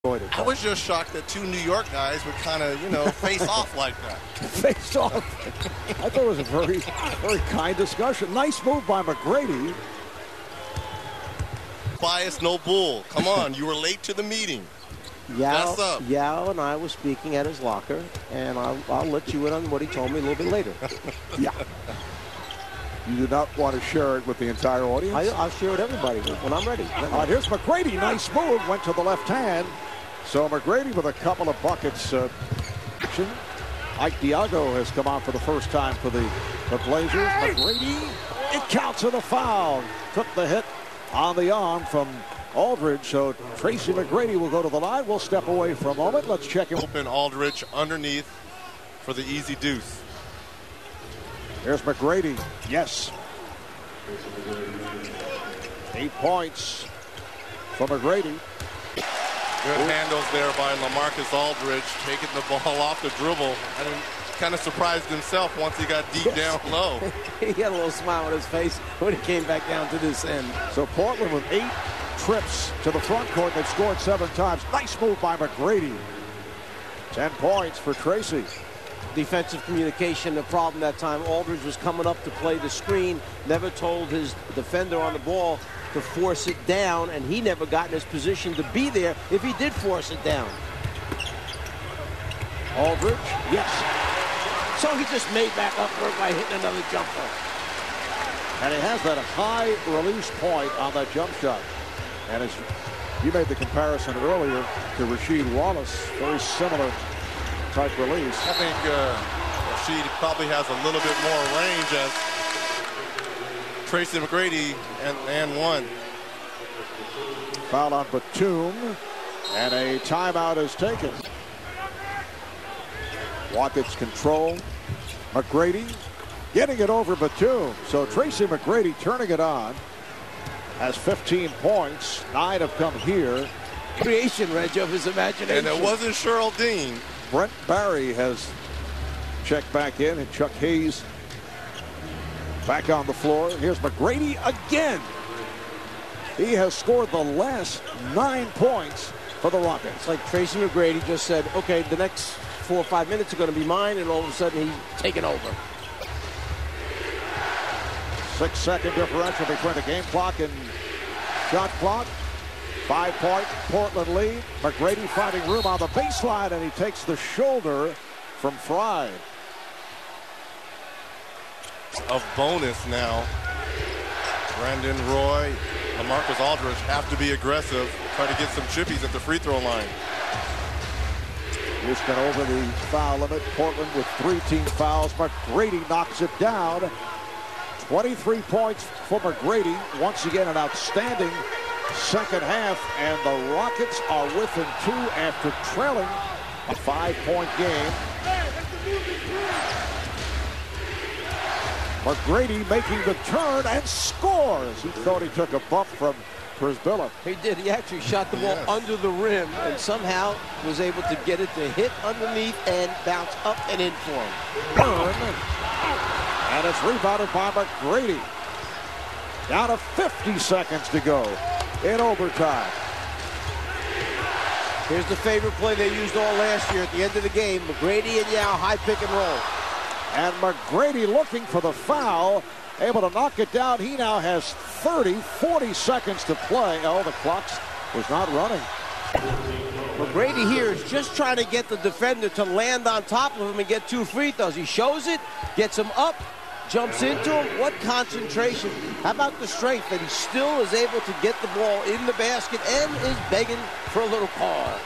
I was just shocked that two New York guys would kind of, face off like that. Face off. I thought it was a very, very kind discussion. Nice move by McGrady. Bias, no bull. Come on, you were late to the meeting. Yao and I were speaking at his locker, and I'll let you in on what he told me a little bit later. Yeah. You do not want to share it with the entire audience? I'll share it with everybody when I'm ready. Here's McGrady. Nice move. Went to the left hand. So McGrady with a couple of buckets. Ike Diogo has come on for the first time for the Blazers. McGrady, it counts as a foul. Took the hit on the arm from Aldridge. So Tracy McGrady will go to the line. We'll step away for a moment. Let's check him. Open Aldridge underneath for the easy deuce. Here's McGrady. Yes. 8 points for McGrady. Good handles there by LaMarcus Aldridge, taking the ball off the dribble. And kind of surprised himself once he got deep down low. He had a little smile on his face when he came back down to this end. So Portland with 8 trips to the front court. They've scored 7 times. Nice move by McGrady. 10 points for Tracy. Defensive communication, the problem that time. Aldridge was coming up to play the screen, never told his defender on the ball to force it down, and he never got in his position to be there if he did force it down. Aldridge, yes. So he just made back up for it by hitting another jumper. And he has that high release point on that jump shot. And as you made the comparison earlier to Rasheed Wallace, very similar type release. I think Rasheed probably has a little bit more range as Tracy McGrady and one. Foul on Batum, and a timeout is taken. Rockets control. McGrady getting it over Batum. So Tracy McGrady turning it on. Has 15 points. 9 have come here. Creation, Reg, of his imagination. And it wasn't Cheryl Dean. Brent Barry has checked back in, and Chuck Hayes back on the floor. Here's McGrady again. He has scored the last 9 points for the Rockets. It's like Tracy McGrady just said, okay, the next 4 or 5 minutes are going to be mine, and all of a sudden he's taking over. 6-second differential between the game clock and shot clock. 5-point Portland lead. McGrady finding room on the baseline, and he takes the shoulder from Fry. Of bonus now. Brandon Roy, LaMarcus Aldridge have to be aggressive. Try to get some chippies at the free throw line. Houston over the foul limit. Portland with 3 team fouls. McGrady knocks it down. 23 points for McGrady. Once again, an outstanding second half, and the Rockets are within 2 after trailing a 5-point game. McGrady making the turn and scores. He thought he took a bump from Przybilla. He did. He actually shot the ball under the rim and somehow was able to get it to hit underneath and bounce up and in for him. Burn. And it's rebounded by McGrady. Down to 50 seconds to go in overtime. Here's the favorite play they used all last year at the end of the game. McGrady and Yao high pick and roll. And McGrady looking for the foul, able to knock it down. He now has 40 seconds to play. Oh, the clock was not running. McGrady here is just trying to get the defender to land on top of him and get 2 free throws. He shows it, gets him up, jumps into him. What concentration. How about the strength that he still is able to get the ball in the basket and is begging for a little call.